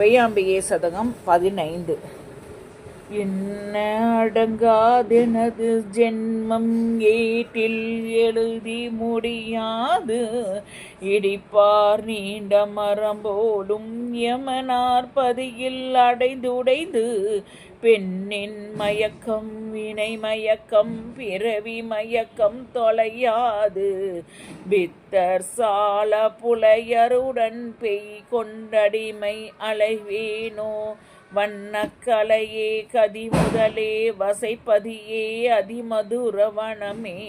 அபயாம்பிகை சதகம் 15. என்ன அடங்காதெனது ஜென்மம் ஏட்டில் எழுதி முடியாது, இடிப்பார் நீண்ட மரம் போலும் யமனார் பதியில் அடைந்துடைந்து, பெண்ணின் மயக்கம் வினை மயக்கம் பிறவி மயக்கம் தொலையாது, பித்தர் சால புலையருடன் பெய் கொண்டடிமை அலைவேனோ, வண்ணக்கலையே கதி முதலே வசைப்பதியே அதிமதுரவனமே,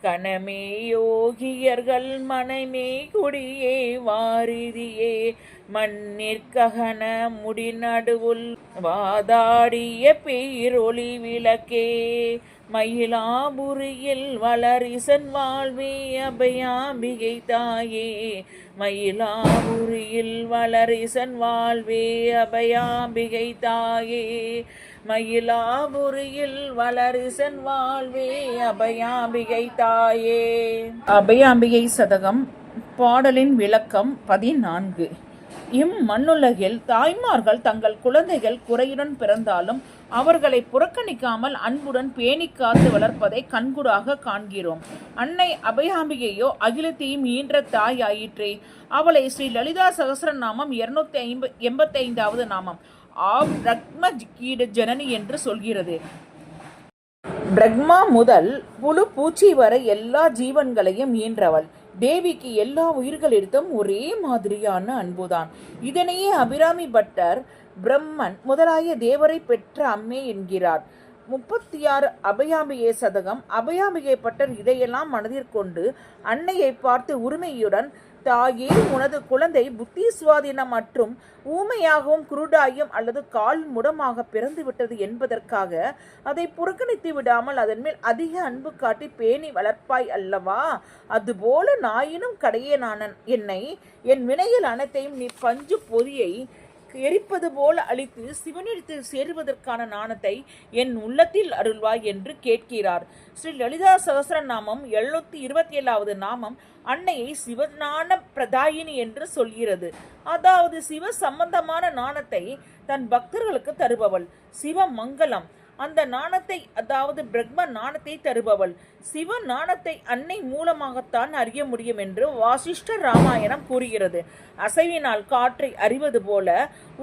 கணமே யோகியர்கள் மனைமே குடியே வாரிதியே, மண்ணிற்ககன முடிநடுவுள் வாதாடிய பேரொளி விளக்கே, மயிலாபுரியில் வளரிசன் வாழ்வே அபயாம்பிகை தாயே, மயிலாபுரியில் வளரிசன் வாழ்வே அபயாம்பிகை தாயே, மயிலாபுரியில் வளரிசன் வாழ்வே அபயாம்பிகை தாயே. அபயாம்பிகை சதகம் பாடலின் விளக்கம் 14. இம்மண்ணுலகில் தாய்மார்கள் தங்கள் குழந்தைகள் குறையுடன் பிறந்தாலும் அவர்களை புறக்கணிக்காமல் அன்புடன் பேணி காத்து வளர்ப்பதை கண்கூடாக காண்கிறோம். அன்னை அபயாம்பிகையோ அகிலத்தையும் ஈன்ற தாய் ஆயிற்றே. அவளை ஸ்ரீ லலிதா சகஸ்ரநாமம் 285வது நாமம் பிரக்ம கீட ஜனனி என்று சொல்கிறது. பிரம்மா முதல் புழு பூச்சி வரை எல்லா ஜீவன்களையும் ஈன்றவள். தேவிக்கு எல்லா உயிர்களிடத்தும் ஒரே மாதிரியான அன்புதான். இதனையே அபிராமி பட்டர் பிரம்மன் முதலாய தேவரை பெற்ற அம்மே என்கிறார். 36 அபயாம்பிகை சதகம். அபயாம்பிகை பட்டர் இதையெல்லாம் மனதிற்கொண்டு அன்னையை பார்த்து உரிமையுடன், தாயே, உனது குழந்தை புத்தி சுவாதீனம் மற்றும் ஊமையாகவும் குருடாயும் அல்லது கால் முடமாக பிறந்து விட்டது என்பதற்காக அதை புறக்கணித்து விடாமல் அதன் மேல் அதிக அன்பு காட்டி பேணி வளர்ப்பாய் அல்லவா? அதுபோல நாயினும் கடையேனான என்னை என் வினையில் அனைத்தையும் நீ பஞ்சு பொதியை எரிப்பது போல அழித்து சிவனிடத்தில் சேருவதற்கான நாணத்தை என் உள்ளத்தில் அருள்வாய் என்று கேட்கிறார். ஸ்ரீ லலிதா சகஸ்ரநாமம் 727வது நாமம் அன்னையை சிவஞான பிரதாயினி என்று சொல்கிறது. அதாவது சிவ சம்பந்தமான நாணத்தை தன் பக்தர்களுக்கு தருபவள். சிவமங்கலம் அந்த நாணத்தை, அதாவது பிரம்ம நாணத்தை தருபவள். சிவ நாணத்தை அன்னை மூலமாகத்தான் அறிய முடியும் என்று வாசிஷ்ட ராமாயணம் கூறுகிறது. அசைவினால் காற்றை அறிவது போல,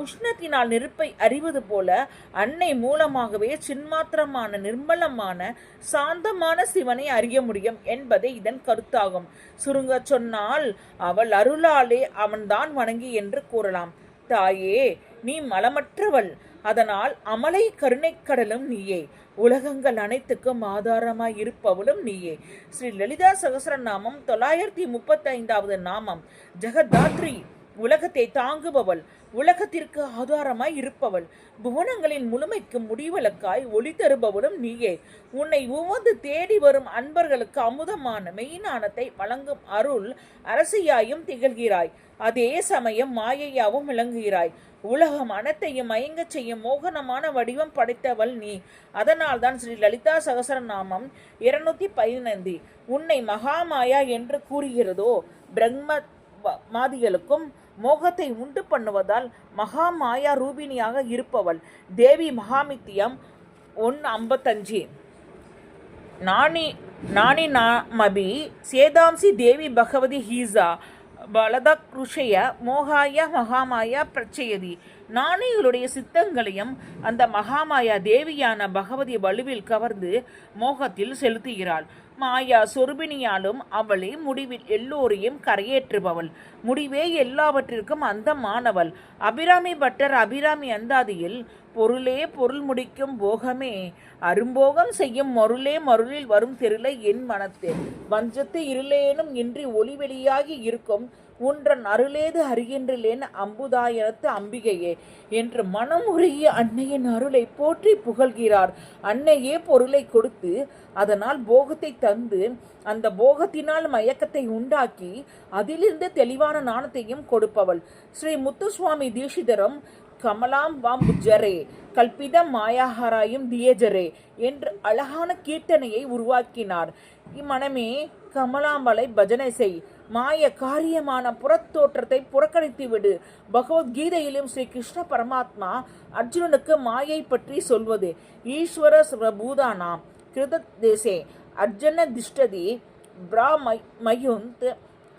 உஷ்ணத்தினால் நெருப்பை அறிவது போல, அன்னை மூலமாகவே சின்மாத்திரமான நிர்மலமான சாந்தமான சிவனை அறிய முடியும் என்பதே இதன் கருத்தாகும். சுருங்க சொன்னால் அவள் அருளாலே அவன்தான் வணங்கி என்று கூறலாம். தாயே, நீ மலமற்றவள், அதனால் அமலை கருணைக்கடலும் நீயே, உலகங்கள் அனைத்துக்கும் ஆதாரமாய் இருப்பவளும் நீயே. ஸ்ரீ லலிதா சகஸ்ரநாமம் 935வது நாமம் ஜெகதாத்ரி, உலகத்தை தாங்குபவள், உலகத்திற்கு ஆதாரமாய் இருப்பவள், புவனங்களின் முழுமைக்கு முடிவலக்காய் ஒளி தருபவளும் நீயே. உன்னை உமது தேடி வரும் அன்பர்களுக்கு அமுதமான மெய்ஞானத்தை வழங்கும் அருள் அரசியாயும் திகழ்கிறாய். அதே சமயம் மாயையாவும் விளங்குகிறாய். உலகம் அனைத்தையும் மயங்க செய்யும் மோகனமான வடிவம் படைத்தவள் நீ. அதனால்தான் ஸ்ரீ லலிதா சகஸ்ரநாமம் 215 உன்னை மகாமாயா என்று கூறுகிறதோ. பிரம்ம மாதிகளுக்கும் மோகத்தை உண்டு பண்ணுவதால் மகாமாயா ரூபிணியாக இருப்பவள் தேவி. மகாமித்தியம் 1:55 நானி நாமபி சேதாம்சி தேவி பகவதி ஹீசா பலதக்ருஷய மோகாய மகாமாயா பிரச்சயதி. நாணிகளுடைய சித்தங்களையும் அந்த மகாமாயா தேவியான பகவதி வலுவில் கவர்ந்து மோகத்தில் செலுத்துகிறாள். மாயா சொருபினியாலும் அவளே முடிவில் எல்லோரையும் கரையேற்றுபவள். முடிவே எல்லாவற்றிற்கும் அந்தமானவள். அபிராமி பட்டர் அபிராமி அந்தாதியில் பொருளே பொருள் முடிக்கும் போகமே, அரும்போகம் செய்யும் மருளே மருளில் வரும் தெருளை என் மனத்தே, வஞ்சத்து இருளேனும் இன்றி ஒளிவெளியாகி இருக்கும் உன்றன் அருளேது அறிகின்றேன் அம்புதாயனத்து அம்பிகையே என்று மனம் உருகிய அன்னையின் அருளை போற்றி புகழ்கிறார். அன்னையே பொருளை கொடுத்து அதனால் போகத்தை தந்து அந்த போகத்தினால் மயக்கத்தை உண்டாக்கி அதிலிருந்து தெளிவான நாணத்தையும் கொடுப்பவள். ஸ்ரீ முத்துசுவாமி தீட்சிதரும் கமலாம் வாம்புஜரே கல்பிதம் மாயாஹராயும் தியஜரே என்று அழகான கீர்த்தனையை உருவாக்கினார். இம்மனமே கமலாம்பலை பஜனை செய், மாய காரியமான புறத்தோற்றத்தை புறக்கணித்து விடு. பகவத்கீதையிலும் ஸ்ரீ கிருஷ்ண பரமாத்மா அர்ஜுனனுக்கு மாயை பற்றி சொல்வது, ஈஸ்வர பூதானாம் கிருத தேசே அர்ஜுன திஷ்டதி பிராமயுந்த்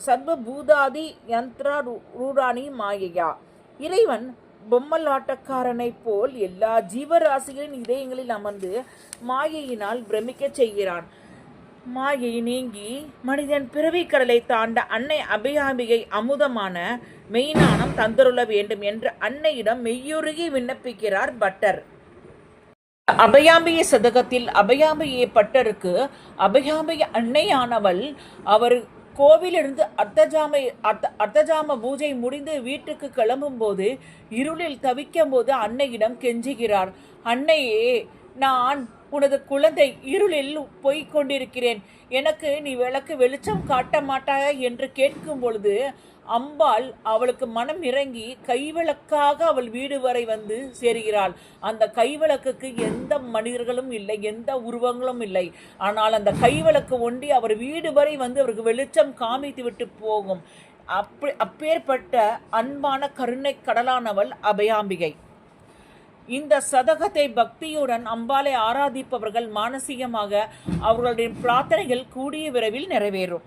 சர்வபூதாதி யந்திர ரூடானி மாயையா. இறைவன் பொம்மலாட்டக்காரனைப் போல் எல்லா ஜீவராசிகளின் இதயங்களில் அமர்ந்து மாயையினால் பிரமிக்கச் செய்கிறான். மாயை நீங்கி மனிதன் பிறவி கடலை தாண்ட அன்னை அபயாம்பிகை அமுதமான மெய்ஞானம் தந்தருள வேண்டும் என்று அன்னையிடம் மெய்யுருகி விண்ணப்பிக்கிறார் பட்டர். அபயாம்பிகை சதகத்தில் அபயாம்பிகை பட்டருக்கு அபயாம்பிகை அன்னையானவள் அவர் கோவிலிருந்து அர்த்தஜாம பூஜை முடிந்து வீட்டுக்கு கிளம்பும் போது இருளில் தவிக்கும் போது அன்னையிடம் கெஞ்சுகிறார். அன்னையே, நான் உனது குழந்தை, இருளில் போய்க் கொண்டிருக்கிறேன், எனக்கு நீ வெளிச்சம் காட்ட மாட்டாயா என்று கேட்கும் பொழுது அம்பாள் அவளுக்கு மனம் இறங்கி கைவிளக்காக அவள் வீடு வரை வந்து சேருகிறாள். அந்த கைவிளக்குக்கு எந்த மனிதர்களும் இல்லை, எந்த உருவங்களும் இல்லை. ஆனால் அந்த கைவிளக்கு ஒண்டி அவர் வீடு வரை வந்து அவருக்கு வெளிச்சம் காமித்து விட்டு போகும். அப்பேற்பட்ட அன்பான கருணை கடலானவள் அபயாம்பிகை. இந்த சதகத்தை பக்தியுடன் அம்பாளை ஆராதிப்பவர்கள் மானசீகமாக அவர்களுடைய பிரார்த்தனைகள் கூடிய விரைவில் நிறைவேறும்.